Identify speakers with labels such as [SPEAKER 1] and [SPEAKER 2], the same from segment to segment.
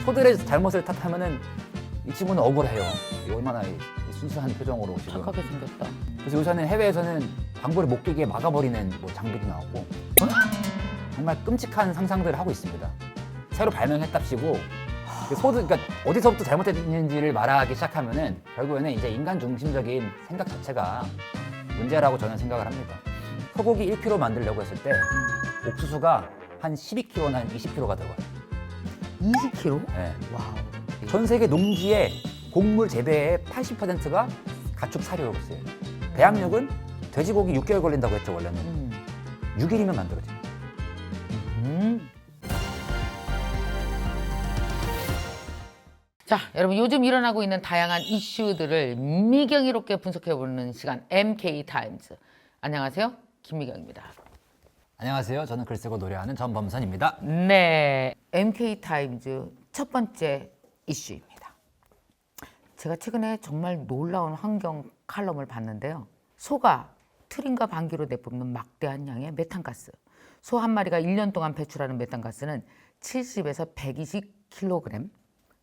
[SPEAKER 1] 소들의 잘못을 탓하면은 이 친구는 억울해요. 이 얼마나 이 순수한 표정으로 지금.
[SPEAKER 2] 착하게 생겼다.
[SPEAKER 1] 그래서 요새는 해외에서는 방구를 못 끼게 막아버리는 뭐 장비도 나오고 정말 끔찍한 상상들을 하고 있습니다. 새로 발명했답시고 소들, 그러니까 어디서부터 잘못했는지를 말하기 시작하면은 결국에는 이제 인간 중심적인 생각 자체가 문제라고 저는 생각을 합니다. 소고기 1kg 만들려고 했을 때 옥수수가 한 12kg나 한 20kg가 들어가요.
[SPEAKER 2] 20kg?
[SPEAKER 1] 네.
[SPEAKER 2] 와우.
[SPEAKER 1] 전 세계 농지의 곡물 재배의 80%가 가축 사료로 쓰여요. 배양육은 돼지고기 6개월 걸린다고 했죠, 원래는. 6일이면 만들어져요.
[SPEAKER 2] 자, 여러분 요즘 일어나고 있는 다양한 이슈들을 미경이롭게 분석해보는 시간 MK타임즈. 안녕하세요, 김미경입니다.
[SPEAKER 1] 안녕하세요. 저는 글 쓰고 노래하는 전범선입니다.
[SPEAKER 2] 네, MK타임즈 첫 번째 이슈입니다. 제가 최근에 정말 놀라운 환경 칼럼을 봤는데요. 소가 트림과 방귀로 내뿜는 막대한 양의 메탄가스. 소 한 마리가 1년 동안 배출하는 메탄가스는 70에서 120kg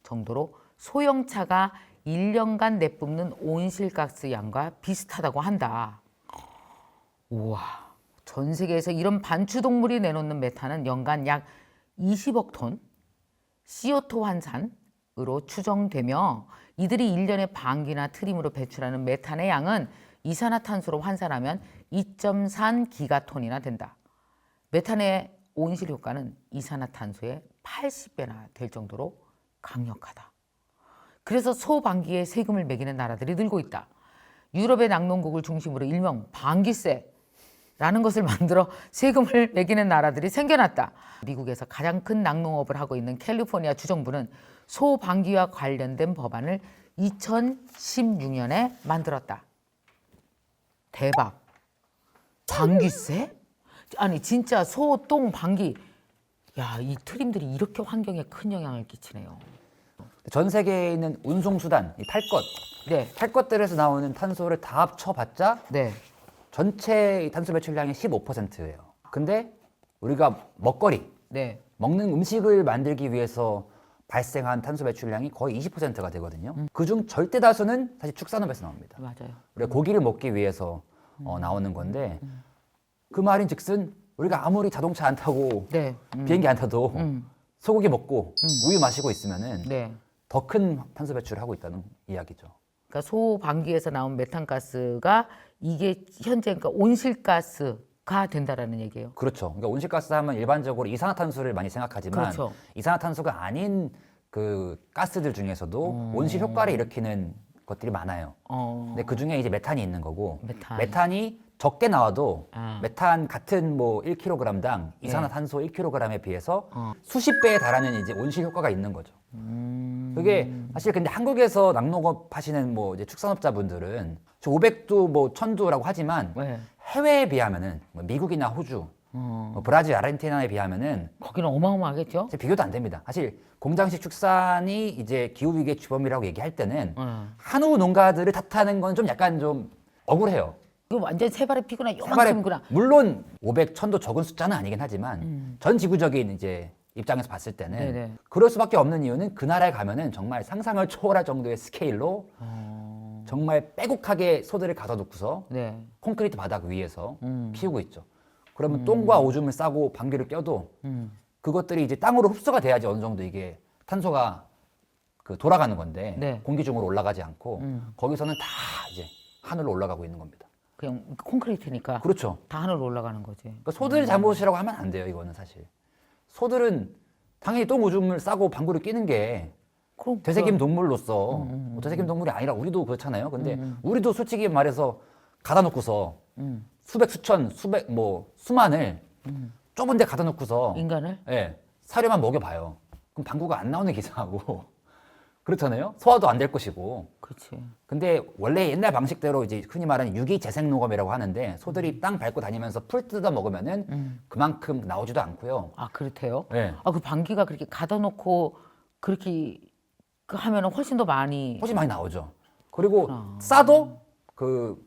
[SPEAKER 2] 정도로 소형차가 1년간 내뿜는 온실가스 양과 비슷하다고 한다. 우와, 전 세계에서 이런 반추동물이 내놓는 메탄은 연간 약 20억 톤 CO2 환산으로 추정되며 이들이 1년에 방귀나 트림으로 배출하는 메탄의 양은 이산화탄소로 환산하면 2.3기가톤이나 된다. 메탄의 온실 효과는 이산화탄소의 80배나 될 정도로 강력하다. 그래서 소 방귀에 세금을 매기는 나라들이 늘고 있다. 유럽의 낙농국을 중심으로 일명 방귀세라는 것을 만들어 세금을 매기는 나라들이 생겨났다. 미국에서 가장 큰 낙농업을 하고 있는 캘리포니아 주정부는 소 방귀와 관련된 법안을 2016년에 만들었다. 대박. 방귀세? 아니 진짜 소, 똥, 방귀. 야, 이 트림들이 이렇게 환경에 큰 영향을 끼치네요.
[SPEAKER 1] 전 세계에 있는 운송수단, 이 탈 것,
[SPEAKER 2] 네,
[SPEAKER 1] 탈 것들에서 나오는 탄소를 다 합쳐봤자
[SPEAKER 2] 네,
[SPEAKER 1] 전체 탄소 배출량의 15%예요. 근데 우리가 먹거리,
[SPEAKER 2] 네.
[SPEAKER 1] 먹는 음식을 만들기 위해서 발생한 탄소 배출량이 거의 20%가 되거든요. 그중 절대 다수는 사실 축산업에서 나옵니다.
[SPEAKER 2] 맞아요.
[SPEAKER 1] 우리가 고기를 먹기 위해서 나오는 건데 그 말인즉슨 우리가 아무리 자동차 안 타고
[SPEAKER 2] 네,
[SPEAKER 1] 비행기 안 타도 소고기 먹고 우유 마시고 있으면은
[SPEAKER 2] 네.
[SPEAKER 1] 더 큰 탄소 배출을 하고 있다는 이야기죠.
[SPEAKER 2] 그러니까 소 방귀에서 나온 메탄가스가 이게 현재 그러니까 온실가스가 된다라는 얘기예요.
[SPEAKER 1] 그렇죠. 그러니까 온실가스 하면 일반적으로 이산화탄소를 많이 생각하지만
[SPEAKER 2] 그렇죠.
[SPEAKER 1] 이산화탄소가 아닌 그 가스들 중에서도 온실 효과를 일으키는 것들이 많아요. 근데 그 중에 이제 메탄이 있는 거고 메탄이 적게 나와도 메탄 같은 뭐 1kg당 이산화탄소 1kg에 비해서 수십 배에 달하는 이제 온실 효과가 있는 거죠. 그게 사실 근데 한국에서 낙농업 하시는 뭐 이제 축산업자분들은 500도 뭐 1000도라고 하지만
[SPEAKER 2] 네.
[SPEAKER 1] 해외에 비하면은 뭐 미국이나 호주, 뭐 브라질, 아르헨티나에 비하면은
[SPEAKER 2] 거기는 어마어마하겠죠?
[SPEAKER 1] 비교도 안 됩니다. 사실 공장식 축산이 이제 기후 위기의 주범이라고 얘기할 때는 한우 농가들을 탓하는 건 좀 약간 좀 억울해요.
[SPEAKER 2] 이거 완전 세 발의 피구나
[SPEAKER 1] 세발에
[SPEAKER 2] 요만큼이구나.
[SPEAKER 1] 물론 500, 1000도 적은 숫자는 아니긴 하지만 전 지구적인 이제 입장에서 봤을 때는
[SPEAKER 2] 네네.
[SPEAKER 1] 그럴 수밖에 없는 이유는 그 나라에 가면은 정말 상상을 초월할 정도의 스케일로 정말 빼곡하게 소들을 가둬놓고서
[SPEAKER 2] 네.
[SPEAKER 1] 콘크리트 바닥 위에서 키우고 있죠. 그러면 똥과 오줌을 싸고 방귀를 껴도 그것들이 이제 땅으로 흡수가 돼야지 어느 정도 이게 탄소가 그 돌아가는 건데
[SPEAKER 2] 네.
[SPEAKER 1] 공기 중으로 올라가지 않고 거기서는 다 이제 하늘로 올라가고 있는 겁니다.
[SPEAKER 2] 그냥 콘크리트니까
[SPEAKER 1] 그렇죠.
[SPEAKER 2] 다 하늘로 올라가는 거지.
[SPEAKER 1] 그러니까 소들 잘못이라고 하면 안 돼요. 이거는 사실 소들은 당연히 똥 오줌을 싸고 방구를 끼는 게
[SPEAKER 2] 그럼
[SPEAKER 1] 되새김 동물로서 뭐 되새김 동물이 아니라 우리도 그렇잖아요. 근데 우리도 솔직히 말해서 가다 놓고서 수백 수천 수백 뭐 수만을 좁은 데 가다 놓고서
[SPEAKER 2] 인간을?
[SPEAKER 1] 예, 사료만 먹여봐요. 그럼 방구가 안 나오는 게 이상하고 그렇잖아요. 소화도 안 될 것이고.
[SPEAKER 2] 그렇지.
[SPEAKER 1] 근데 원래 옛날 방식대로 이제 흔히 말하는 유기 재생 농업이라고 하는데 소들이 땅 밟고 다니면서 풀 뜯어 먹으면은 그만큼 나오지도 않고요.
[SPEAKER 2] 아, 그렇대요?
[SPEAKER 1] 네.
[SPEAKER 2] 아, 그 방귀가 그렇게 가다 놓고 그렇게 그 하면은 훨씬 더 많이
[SPEAKER 1] 훨씬 많이 나오죠. 그리고 싸도 그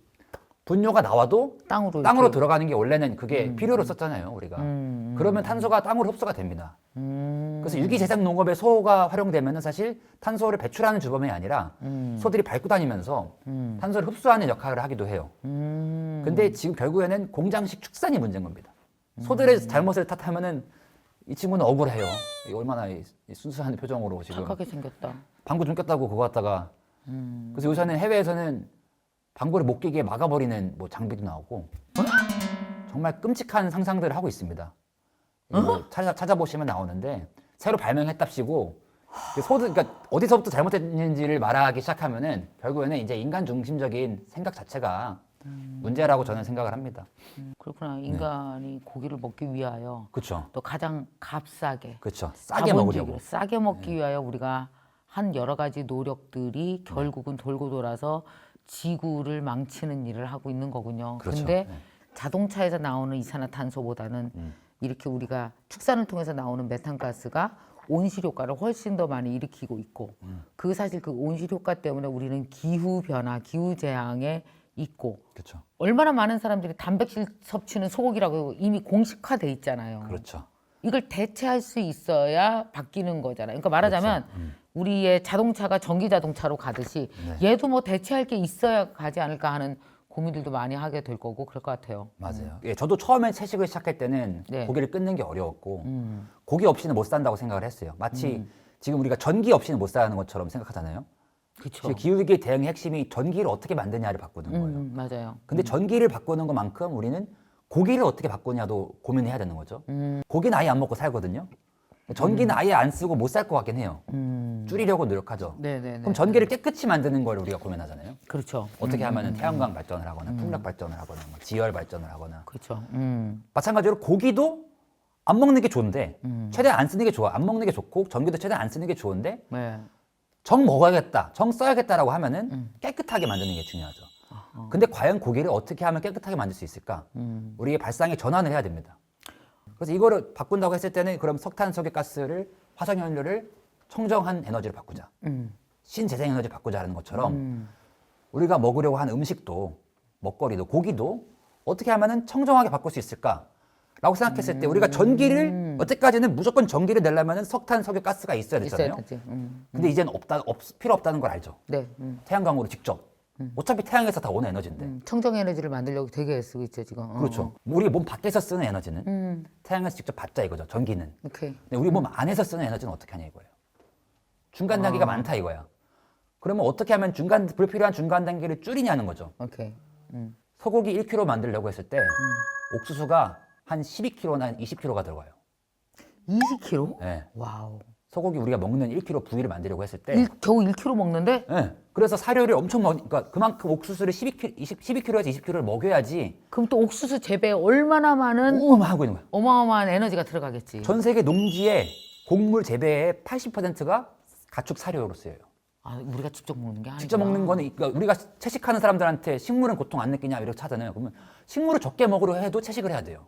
[SPEAKER 1] 분뇨가 나와도
[SPEAKER 2] 땅으로
[SPEAKER 1] 땅으로
[SPEAKER 2] 이렇게.
[SPEAKER 1] 들어가는 게 원래는 그게 필요로 썼잖아요, 우리가. 그러면 탄소가 땅으로 흡수가 됩니다. 그래서 유기재생 농업에 소가 활용되면은 사실 탄소를 배출하는 주범이 아니라 소들이 밟고 다니면서 탄소를 흡수하는 역할을 하기도 해요. 근데 지금 결국에는 공장식 축산이 문제인 겁니다. 소들의 잘못을 탓하면은 이 친구는 억울해요. 이 얼마나 이 순수한 표정으로 지금
[SPEAKER 2] 착하게 생겼다.
[SPEAKER 1] 방구 좀 꼈다고 그거 갖다가 그래서 요새는 해외에서는 방구를 못 끼게 막아버리는 뭐 장비도 나오고 정말 끔찍한 상상들을 하고 있습니다. 이거 찾아보시면 나오는데 새로 발명했답시고 소들 그러니까 어디서부터 잘못했는지를 말하기 시작하면은 결국에는 이제 인간 중심적인 생각 자체가 문제라고 저는 생각을 합니다.
[SPEAKER 2] 그렇구나. 인간이 고기를 먹기 위하여
[SPEAKER 1] 그렇죠.
[SPEAKER 2] 또 가장 값싸게
[SPEAKER 1] 그렇죠. 싸게 먹으려고.
[SPEAKER 2] 싸게 먹기 위하여 우리가 한 여러 가지 노력들이 결국은 돌고 돌아서 지구를 망치는 일을 하고 있는 거군요.
[SPEAKER 1] 그렇죠.
[SPEAKER 2] 근데
[SPEAKER 1] 네.
[SPEAKER 2] 자동차에서 나오는 이산화탄소보다는 이렇게 우리가 축산을 통해서 나오는 메탄가스가 온실효과를 훨씬 더 많이 일으키고 있고 그 사실 그 온실효과 때문에 우리는 기후변화, 기후재앙에 있고
[SPEAKER 1] 그렇죠.
[SPEAKER 2] 얼마나 많은 사람들이 단백질 섭취는 소고기라고 이미 공식화돼 있잖아요.
[SPEAKER 1] 그렇죠.
[SPEAKER 2] 이걸 대체할 수 있어야 바뀌는 거잖아요. 그러니까 말하자면
[SPEAKER 1] 그렇죠.
[SPEAKER 2] 우리의 자동차가 전기 자동차로 가듯이 얘도 뭐 대체할 게 있어야 가지 않을까 하는 고민들도 많이 하게 될 거고 그럴 것 같아요.
[SPEAKER 1] 맞아요. 예, 저도 처음에 채식을 시작할 때는
[SPEAKER 2] 네.
[SPEAKER 1] 고기를 끊는 게 어려웠고 고기 없이는 못 산다고 생각을 했어요. 마치 지금 우리가 전기 없이는 못 사는 것처럼 생각하잖아요.
[SPEAKER 2] 그렇죠.
[SPEAKER 1] 기후위기 대응의 핵심이 전기를 어떻게 만드냐를 바꾸는 거예요.
[SPEAKER 2] 맞아요.
[SPEAKER 1] 근데 전기를 바꾸는 것만큼 우리는 고기를 어떻게 바꾸냐도 고민해야 되는 거죠. 고기는 아예 안 먹고 살거든요. 전기는 아예 안 쓰고 못 살 것 같긴 해요. 줄이려고 노력하죠.
[SPEAKER 2] 네네네.
[SPEAKER 1] 그럼 전기를 깨끗이 만드는 걸 우리가 고민하잖아요.
[SPEAKER 2] 그렇죠.
[SPEAKER 1] 어떻게 하면 태양광 발전을 하거나 풍력 발전을 하거나 막 지열 발전을 하거나
[SPEAKER 2] 그렇죠.
[SPEAKER 1] 마찬가지로 고기도 안 먹는 게 좋은데 최대한 안 쓰는 게 좋아. 안 먹는 게 좋고 전기도 최대한 안 쓰는 게 좋은데
[SPEAKER 2] 네.
[SPEAKER 1] 정 먹어야겠다, 정 써야겠다라고 하면은 깨끗하게 만드는 게 중요하죠. 근데 과연 고기를 어떻게 하면 깨끗하게 만들 수 있을까? 우리의 발상의 전환을 해야 됩니다. 그래서 이거를 바꾼다고 했을 때는 그럼 석탄, 석유가스를 화석연료를 청정한 에너지로 바꾸자. 신재생에너지 바꾸자라는 것처럼 우리가 먹으려고 하는 음식도 먹거리도 고기도 어떻게 하면은 청정하게 바꿀 수 있을까라고 생각했을 때 우리가 전기를 어때까지는 무조건 전기를 내려면은 석탄, 석유, 가스가 있어야 됐잖아요.
[SPEAKER 2] 있어야지.
[SPEAKER 1] 근데 이제는 필요 없다는 걸 알죠.
[SPEAKER 2] 네.
[SPEAKER 1] 태양광으로 직접. 어차피 태양에서 다 오는 에너지인데.
[SPEAKER 2] 청정 에너지를 만들려고 되게 쓰고 있죠 지금.
[SPEAKER 1] 그렇죠. 우리 몸 밖에서 쓰는 에너지는 태양에서 직접 받자 이거죠. 전기는.
[SPEAKER 2] 오케이.
[SPEAKER 1] 근데 우리 몸 안에서 쓰는 에너지는 어떻게 하냐 이거예요. 중간 단계가 많다 이거야. 그러면 어떻게 하면 불필요한 중간 단계를 줄이냐는 거죠.
[SPEAKER 2] 오케이.
[SPEAKER 1] 소고기 1kg 만들려고 했을 때 옥수수가 한 12kg나 한 20kg가 들어가요.
[SPEAKER 2] 20kg?
[SPEAKER 1] 네.
[SPEAKER 2] 와우.
[SPEAKER 1] 소고기 우리가 먹는 1kg 부위를 만들려고 했을 때
[SPEAKER 2] 겨우 1kg 먹는데?
[SPEAKER 1] 네. 그래서 사료를 엄청 그러니까 그만큼 옥수수를 12kg에서 20kg를 먹여야지
[SPEAKER 2] 그럼 또 옥수수 재배에 얼마나 많은
[SPEAKER 1] 하고 있는 거예요.
[SPEAKER 2] 어마어마한 에너지가 들어가겠지.
[SPEAKER 1] 전 세계 농지의 곡물 재배의 80%가 가축 사료로 쓰여요.
[SPEAKER 2] 아, 우리가 직접 먹는 게 아니고.
[SPEAKER 1] 직접 먹는 거는 그러니까 우리가 채식하는 사람들한테 식물은 고통 안 느끼냐 이렇게 하잖아요. 그러면 식물을 적게 먹으려 해도 채식을 해야 돼요.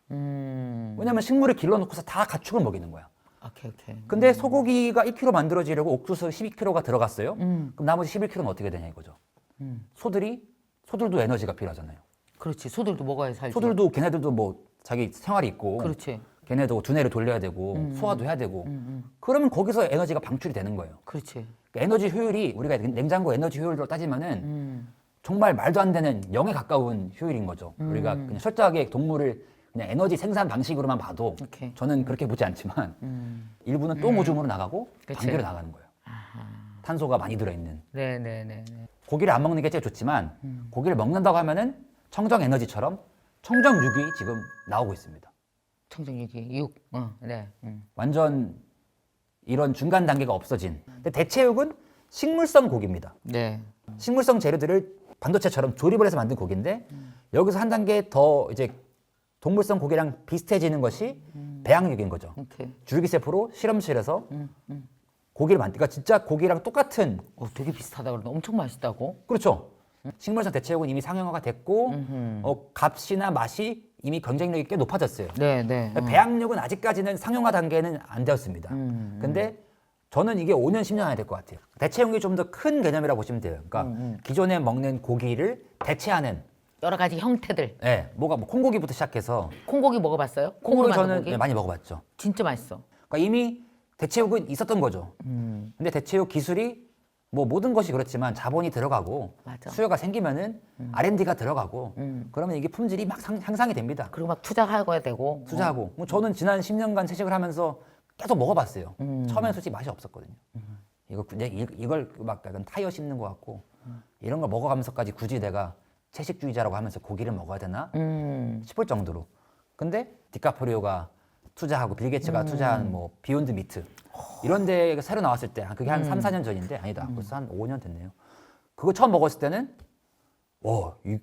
[SPEAKER 1] 왜냐하면 식물을 길러놓고서 다 가축을 먹이는 거야.
[SPEAKER 2] 오케이.
[SPEAKER 1] 근데 소고기가 1kg 만들어지려고 옥수수 12kg가 들어갔어요. 그럼 나머지 11kg는 어떻게 되냐 이거죠. 소들도 에너지가 필요하잖아요.
[SPEAKER 2] 그렇지. 소들도 먹어야 살지.
[SPEAKER 1] 소들도 걔네들도 뭐 자기 생활이 있고
[SPEAKER 2] 그렇지.
[SPEAKER 1] 걔네도 두뇌를 돌려야 되고 소화도 해야 되고 그러면 거기서 에너지가 방출이 되는 거예요.
[SPEAKER 2] 그렇지.
[SPEAKER 1] 그러니까 에너지 효율이 우리가 냉장고 에너지 효율로 따지면은 정말 말도 안 되는 0에 가까운 효율인 거죠. 우리가 그냥 철저하게 동물을 그냥 에너지 생산 방식으로만 봐도
[SPEAKER 2] 오케이.
[SPEAKER 1] 저는 그렇게 보지 않지만 일부는 똥 오줌으로 나가고
[SPEAKER 2] 그치.
[SPEAKER 1] 방귀로 나가는 거예요. 탄소가 많이 들어있는.
[SPEAKER 2] 네네네.
[SPEAKER 1] 고기를 안 먹는 게 제일 좋지만 고기를 먹는다고 하면은 청정 에너지처럼 청정 육이 지금 나오고 있습니다.
[SPEAKER 2] 청정육이 6. 네.
[SPEAKER 1] 완전 이런 중간 단계가 없어진. 근데 대체육은 식물성 고기입니다.
[SPEAKER 2] 네.
[SPEAKER 1] 식물성 재료들을 반도체처럼 조립을 해서 만든 고기인데 여기서 한 단계 더 이제 동물성 고기랑 비슷해지는 것이 배양육인 거죠.
[SPEAKER 2] 오케이.
[SPEAKER 1] 줄기세포로 실험실에서 고기를 그러니까 진짜 고기랑 똑같은
[SPEAKER 2] 되게 비슷하다 그러는데 엄청 맛있다고?
[SPEAKER 1] 그렇죠. 식물성 대체육은 이미 상용화가 됐고 값이나 맛이 이미 경쟁력이 꽤 높아졌어요.
[SPEAKER 2] 네.
[SPEAKER 1] 배양육은 아직까지는 상용화 단계는 안 되었습니다. 근데 저는 이게 5년, 10년 안에 될 것 같아요. 대체육이 좀 더 큰 개념이라고 보시면 돼요. 그러니까 기존에 먹는 고기를 대체하는
[SPEAKER 2] 여러 가지 형태들.
[SPEAKER 1] 뭐 콩고기부터 시작해서
[SPEAKER 2] 콩고기 먹어봤어요?
[SPEAKER 1] 콩고기
[SPEAKER 2] 만든
[SPEAKER 1] 저는
[SPEAKER 2] 고기?
[SPEAKER 1] 많이 먹어봤죠.
[SPEAKER 2] 진짜 맛있어.
[SPEAKER 1] 그러니까 이미 대체육은 있었던 거죠. 근데 대체육 기술이 뭐 모든 것이 그렇지만 자본이 들어가고
[SPEAKER 2] 맞아.
[SPEAKER 1] 수요가 생기면은 R&D가 들어가고 그러면 이게 품질이 막 향상이 됩니다.
[SPEAKER 2] 그리고 막 투자하고야 되고.
[SPEAKER 1] 투자하고. 뭐 저는 지난 10년간 채식을 하면서 계속 먹어봤어요. 처음에는 솔직히 맛이 없었거든요. 이걸 막 약간 타이어 씹는 것 같고 이런 걸 먹어가면서까지 굳이 내가 채식주의자라고 하면서 고기를 먹어야 되나 싶을 정도로. 근데 디카프리오가 투자하고 빌 게이츠가 투자한 뭐 비욘드 미트 이런 데가 새로 나왔을 때 그게 한 3, 4년 전인데 아니다. 벌써 한 5년 됐네요. 그거 처음 먹었을 때는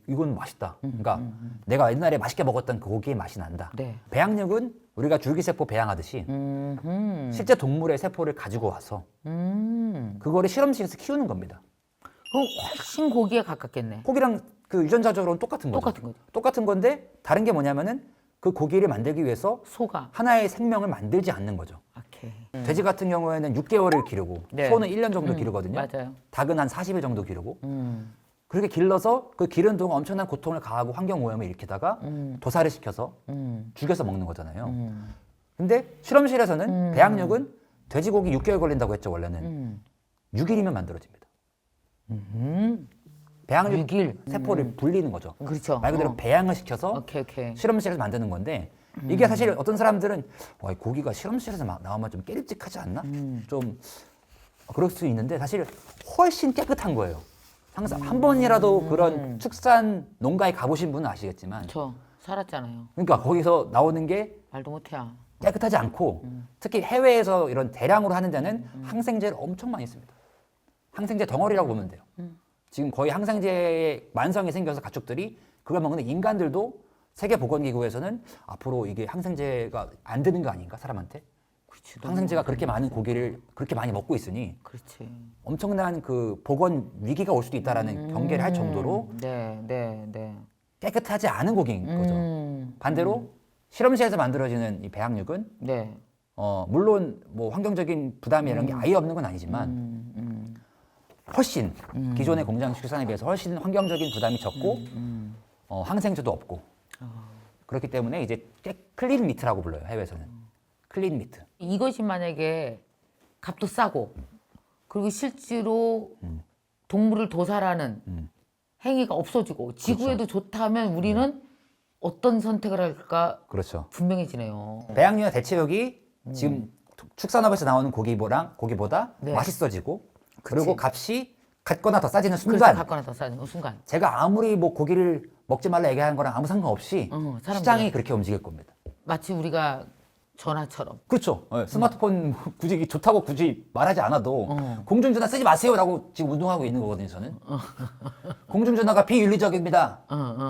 [SPEAKER 1] 이건 맛있다. 그러니까 내가 옛날에 맛있게 먹었던 그 고기의 맛이 난다.
[SPEAKER 2] 네.
[SPEAKER 1] 배양육은 우리가 줄기세포 배양하듯이 실제 동물의 세포를 가지고 와서 그거를 실험실에서 키우는 겁니다.
[SPEAKER 2] 그럼 훨씬 고기에 가깝겠네.
[SPEAKER 1] 고기랑 그 유전자적으로는 똑같은 거죠.
[SPEAKER 2] 똑같은 거죠.
[SPEAKER 1] 똑같은 건데 다른 게 뭐냐면은 그 고기를 만들기 위해서
[SPEAKER 2] 소가.
[SPEAKER 1] 하나의 생명을 만들지 않는 거죠.
[SPEAKER 2] 오케이.
[SPEAKER 1] 돼지 같은 경우에는 6개월을 기르고
[SPEAKER 2] 네.
[SPEAKER 1] 소는 1년 정도 기르거든요.
[SPEAKER 2] 맞아요.
[SPEAKER 1] 닭은 한 40일 정도 기르고 그렇게 길러서 그 기른 동안 엄청난 고통을 가하고 환경 오염을 일으키다가 도살을 시켜서 죽여서 먹는 거잖아요. 근데 실험실에서는 배양육은 돼지고기 6개월 걸린다고 했죠. 원래는 6일이면 만들어집니다. 배양육
[SPEAKER 2] 6일.
[SPEAKER 1] 세포를 불리는 거죠.
[SPEAKER 2] 그렇죠.
[SPEAKER 1] 말 그대로 배양을 시켜서
[SPEAKER 2] 오케이.
[SPEAKER 1] 실험실에서 만드는 건데 이게 사실 어떤 사람들은 와, 이 고기가 실험실에서 막 나오면 좀 깨름직하지 않나? 좀 그럴 수 있는데 사실 훨씬 깨끗한 거예요. 항상 한 번이라도 그런 축산 농가에 가보신 분은 아시겠지만
[SPEAKER 2] 저 살았잖아요.
[SPEAKER 1] 그러니까 거기서 나오는 게
[SPEAKER 2] 말도 못해야.
[SPEAKER 1] 깨끗하지 않고 특히 해외에서 이런 대량으로 하는 데는 항생제를 엄청 많이 씁니다. 항생제 덩어리라고 보면 돼요. 지금 거의 항생제에 만성이 생겨서 가축들이 그걸 먹는 인간들도 세계보건기구에서는 앞으로 이게 항생제가 안 되는 거 아닌가 사람한테?
[SPEAKER 2] 그렇지.
[SPEAKER 1] 항생제가 그렇게 많은 고기를 그렇게 많이 먹고 있으니
[SPEAKER 2] 그렇지.
[SPEAKER 1] 엄청난 그 보건 위기가 올 수도 있다라는 경계를 할 정도로
[SPEAKER 2] 네.
[SPEAKER 1] 깨끗하지 않은 고기인 거죠. 반대로 실험실에서 만들어지는 이 배양육은
[SPEAKER 2] 네.
[SPEAKER 1] 물론 뭐 환경적인 부담이 이런 게 아예 없는 건 아니지만 훨씬 기존의 공장畜산에 비해서 훨씬 환경적인 부담이 적고 항생제도 없고 그렇기 때문에 이제 클린 미트라고 불러요. 해외에서는 클린 미트.
[SPEAKER 2] 이것이 만약에 값도 싸고 그리고 실제로 동물을 도살하는 행위가 없어지고 지구에도 좋다면 우리는 어떤 선택을 할까
[SPEAKER 1] 그렇죠.
[SPEAKER 2] 분명해지네요.
[SPEAKER 1] 배양육이나 대체육이 지금 축산업에서 나오는 고기보다
[SPEAKER 2] 네.
[SPEAKER 1] 맛있어지고 그리고 값이 같거나 더 싸지는
[SPEAKER 2] 그래서
[SPEAKER 1] 순간
[SPEAKER 2] 갖거나 더 싸는 순간.
[SPEAKER 1] 제가 아무리 뭐 고기를 먹지 말라 얘기하는 거랑 아무 상관없이
[SPEAKER 2] 사람들은.
[SPEAKER 1] 시장이 그렇게 움직일 겁니다.
[SPEAKER 2] 마치 우리가 전화처럼.
[SPEAKER 1] 그렇죠. 스마트폰 굳이 좋다고 굳이 말하지 않아도 공중전화 쓰지 마세요라고 지금 운동하고 있는 거거든요. 저는 공중전화가 비윤리적입니다.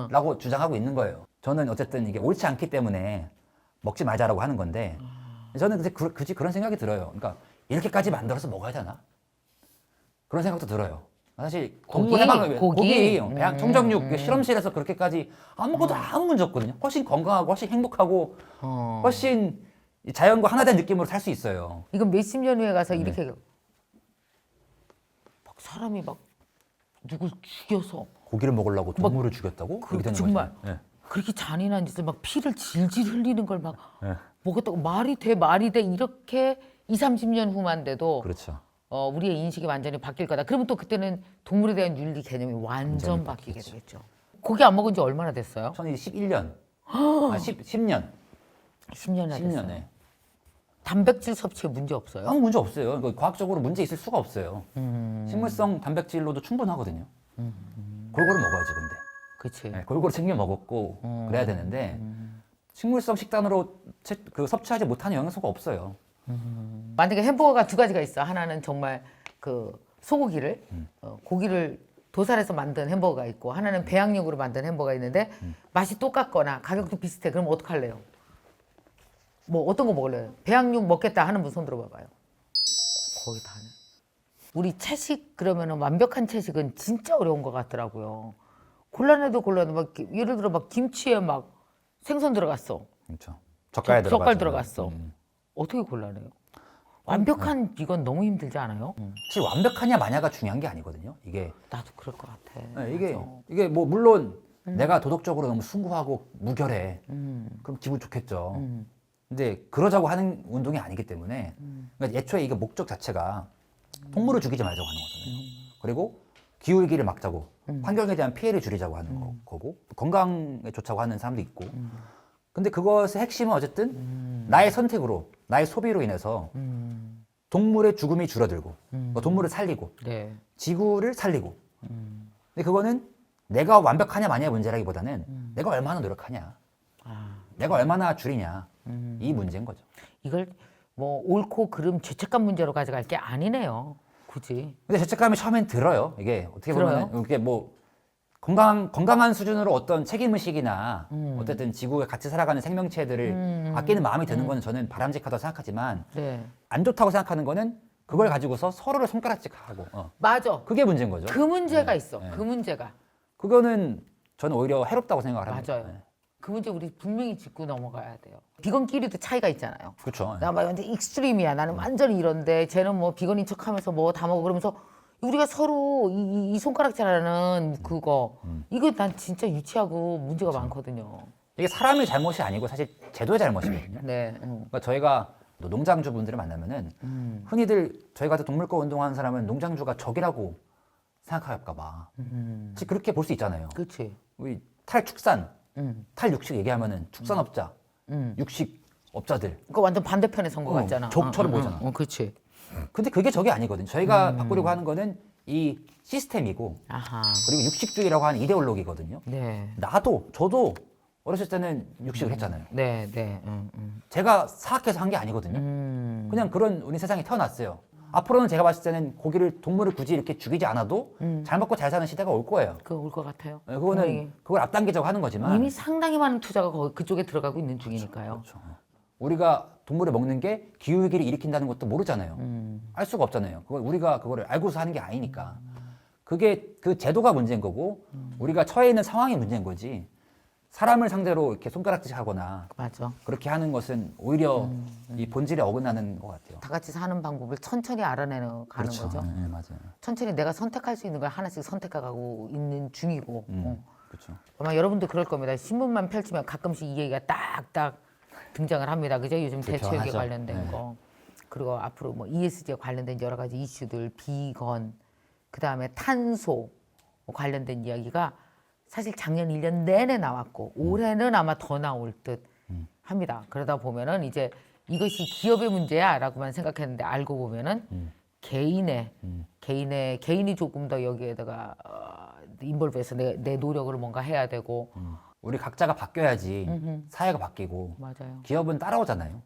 [SPEAKER 1] 라고 주장하고 있는 거예요. 저는 어쨌든 이게 옳지 않기 때문에 먹지 말자라고 하는 건데 저는 굳이 그런 생각이 들어요. 그러니까 이렇게까지 만들어서 먹어야 되나? 그런 생각도 들어요. 사실 고기, 청정육 실험실에서 그렇게까지 아무것도 아무 문제 없거든요. 훨씬 건강하고 훨씬 행복하고 훨씬 자연과 하나 된 느낌으로 살 수 있어요.
[SPEAKER 2] 이건 몇십 년 후에 가서 이렇게 막 사람이 막 누굴 죽여서
[SPEAKER 1] 고기를 먹으려고 동물을 죽였다고? 그렇게 되는
[SPEAKER 2] 정말
[SPEAKER 1] 거죠. 네.
[SPEAKER 2] 그렇게 잔인한 짓을 막 피를 질질 흘리는 걸 막
[SPEAKER 1] 네.
[SPEAKER 2] 먹었다고 말이 돼 이렇게 20, 30년 후만 돼도
[SPEAKER 1] 그렇죠.
[SPEAKER 2] 우리의 인식이 완전히 바뀔 거다. 그러면 또 그때는 동물에 대한 윤리 개념이 완전 바뀌게 되겠죠. 고기 안 먹은 지 얼마나 됐어요?
[SPEAKER 1] 저는 이제 11년, 10년.
[SPEAKER 2] 10년이나 됐어요.
[SPEAKER 1] 10년, 네.
[SPEAKER 2] 단백질 섭취에 문제 없어요?
[SPEAKER 1] 아무 문제 없어요. 과학적으로 문제 있을 수가 없어요. 식물성 단백질로도 충분하거든요. 골고루 먹어야지, 근데.
[SPEAKER 2] 그치.
[SPEAKER 1] 네, 골고루 챙겨 먹었고 그래야 되는데 식물성 식단으로 섭취하지 못하는 영양소가 없어요.
[SPEAKER 2] 만약에 햄버거가 두 가지가 있어. 하나는 정말 그 소고기를 고기를 도살해서 만든 햄버거가 있고 하나는 배양육으로 만든 햄버거가 있는데 맛이 똑같거나 가격도 비슷해. 그럼 어떡할래요? 뭐 어떤 거 먹을래요? 배양육 먹겠다 하는 분 손 들어봐봐요. 거의 다 하네. 우리 채식 그러면은 완벽한 채식은 진짜 어려운 것 같더라고요. 곤란해도 막 예를 들어 막 김치에 막 생선 들어갔어.
[SPEAKER 1] 그렇죠. 젓갈
[SPEAKER 2] 젓갈 들어갔어. 어떻게 곤란해요? 완벽한 이건 너무 힘들지 않아요?
[SPEAKER 1] 사실 완벽하냐 마냐가 중요한 게 아니거든요. 이게
[SPEAKER 2] 나도 그럴 것 같아.
[SPEAKER 1] 네, 이게 뭐 물론 내가 도덕적으로 너무 숭고하고 무결해. 그럼 기분 좋겠죠. 근데 그러자고 하는 운동이 아니기 때문에 그러니까 애초에 이게 목적 자체가 동물을 죽이지 말자고 하는 거잖아요. 그리고 기후위기를 막자고 환경에 대한 피해를 줄이자고 하는 거고 건강에 좋자고 하는 사람도 있고 근데 그것의 핵심은 어쨌든 나의 선택으로 나의 소비로 인해서 동물의 죽음이 줄어들고 동물을 살리고
[SPEAKER 2] 네.
[SPEAKER 1] 지구를 살리고 근데 그거는 내가 완벽하냐 마냐의 문제라기보다는 내가 얼마나 노력하냐 내가 얼마나 줄이냐 이 문제인 거죠.
[SPEAKER 2] 이걸 뭐 옳고 그름 죄책감 문제로 가져갈 게 아니네요. 굳이.
[SPEAKER 1] 근데 죄책감이 처음엔 들어요. 이게 어떻게
[SPEAKER 2] 들어요?
[SPEAKER 1] 보면 이게 뭐 건강한 수준으로 어떤 책임의식이나 어쨌든 지구에 같이 살아가는 생명체들을 아끼는 마음이 드는 거는 저는 바람직하다고 생각하지만
[SPEAKER 2] 네.
[SPEAKER 1] 안 좋다고 생각하는 거는 그걸 가지고서 서로를 손가락질하고
[SPEAKER 2] 맞아.
[SPEAKER 1] 그게 문제인 거죠.
[SPEAKER 2] 그 문제가
[SPEAKER 1] 네,
[SPEAKER 2] 있어.
[SPEAKER 1] 네.
[SPEAKER 2] 그 문제가.
[SPEAKER 1] 그거는 저는 오히려 해롭다고 생각을 합니다.
[SPEAKER 2] 맞아요. 그 문제 우리 분명히 짚고 넘어가야 돼요. 비건끼리도 차이가 있잖아요.
[SPEAKER 1] 그렇죠.
[SPEAKER 2] 나 막 완전 익스트림이야. 나는 완전히 이런데 쟤는 뭐 비건인 척하면서 뭐 다 먹어 그러면서 우리가 서로 이 손가락질하는 그거 이거 난 진짜 유치하고 문제가 많거든요.
[SPEAKER 1] 이게 사람의 잘못이 아니고 사실 제도의 잘못이거든요.
[SPEAKER 2] 네.
[SPEAKER 1] 그러니까 저희가 농장주분들을 만나면은 흔히들 저희 같은 동물권 운동하는 사람은 농장주가 적이라고 생각할까 봐. 사실 그렇게 볼 수 있잖아요.
[SPEAKER 2] 그렇지.
[SPEAKER 1] 우리 탈축산, 탈육식 얘기하면은 축산업자, 육식업자들.
[SPEAKER 2] 그거 완전 반대편에 선 거 같잖아.
[SPEAKER 1] 적처럼 보이잖아.
[SPEAKER 2] 그렇지.
[SPEAKER 1] 근데 그게 적이 아니거든요. 저희가 바꾸려고 하는 거는 이 시스템이고
[SPEAKER 2] 아하.
[SPEAKER 1] 그리고 육식주의라고 하는 이데올로기거든요.
[SPEAKER 2] 네.
[SPEAKER 1] 저도 어렸을 때는 육식을 했잖아요.
[SPEAKER 2] 네, 네.
[SPEAKER 1] 제가 사악해서 한 게 아니거든요. 그냥 그런 우리 세상에 태어났어요. 앞으로는 제가 봤을 때는 동물을 굳이 이렇게 죽이지 않아도 잘 먹고 잘 사는 시대가 올 거예요.
[SPEAKER 2] 그거 올 것 같아요.
[SPEAKER 1] 그거는
[SPEAKER 2] 분명히.
[SPEAKER 1] 그걸 앞당기자고 하는 거지만
[SPEAKER 2] 이미 상당히 많은 투자가 그쪽에 들어가고 있는 중이니까요.
[SPEAKER 1] 그렇죠. 우리가 동물을 먹는 게 기후위기를 일으킨다는 것도 모르잖아요. 알 수가 없잖아요. 그거를 알고서 하는 게 아니니까. 그게 그 제도가 문제인 거고 우리가 처해 있는 상황이 문제인 거지. 사람을 상대로 이렇게 손가락질하거나
[SPEAKER 2] 맞아.
[SPEAKER 1] 그렇게 하는 것은 오히려 이 본질에 어긋나는 것 같아요.
[SPEAKER 2] 다 같이 사는 방법을 천천히 알아내는 가는
[SPEAKER 1] 그렇죠.
[SPEAKER 2] 거죠.
[SPEAKER 1] 네, 맞아요.
[SPEAKER 2] 천천히 내가 선택할 수 있는 걸 하나씩 선택해가고 있는 중이고.
[SPEAKER 1] 그렇죠.
[SPEAKER 2] 아마 여러분도 그럴 겁니다. 신문만 펼치면 가끔씩 이 얘기가 딱딱 등장을 합니다. 그죠? 요즘 대체육에
[SPEAKER 1] 불편하죠.
[SPEAKER 2] 관련된
[SPEAKER 1] 네.
[SPEAKER 2] 거. 그리고 앞으로 뭐 ESG에 관련된 여러 가지 이슈들, 비건, 그 다음에 탄소 관련된 이야기가 사실 작년 1년 내내 나왔고 올해는 아마 더 나올 듯 합니다. 그러다 보면은 이제 이것이 기업의 문제야라고만 생각했는데 알고 보면은 개인이 조금 더 여기에다가 인볼브해서 내 노력을 뭔가 해야 되고
[SPEAKER 1] 우리 각자가 바뀌어야지 사회가 바뀌고
[SPEAKER 2] 맞아요.
[SPEAKER 1] 기업은 따라오잖아요.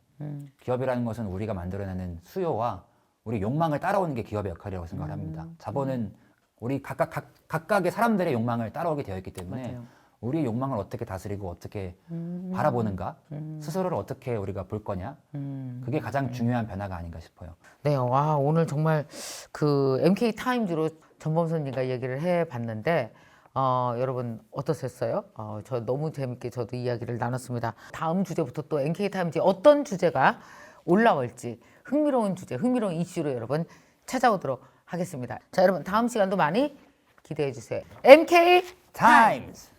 [SPEAKER 1] 기업이라는 것은 우리가 만들어내는 수요와 우리 욕망을 따라오는 게 기업의 역할이라고 생각을 합니다. 자본은 우리 각각의 사람들의 욕망을 따라오게 되어 있기 때문에
[SPEAKER 2] 맞아요.
[SPEAKER 1] 우리의 욕망을 어떻게 다스리고 어떻게 바라보는가 스스로를 어떻게 우리가 볼 거냐 그게 가장 중요한 변화가 아닌가 싶어요.
[SPEAKER 2] 네, 와 오늘 정말 그 MK 타임즈로 전범선님과 얘기를 해봤는데 여러분 어떠셨어요? 저 너무 재밌게 저도 이야기를 나눴습니다. 다음 주제부터 또 MK 타임즈에 어떤 주제가 올라올지 흥미로운 주제, 흥미로운 이슈로 여러분 찾아오도록 하겠습니다. 자, 여러분 다음 시간도 많이 기대해 주세요. MK
[SPEAKER 1] 타임즈.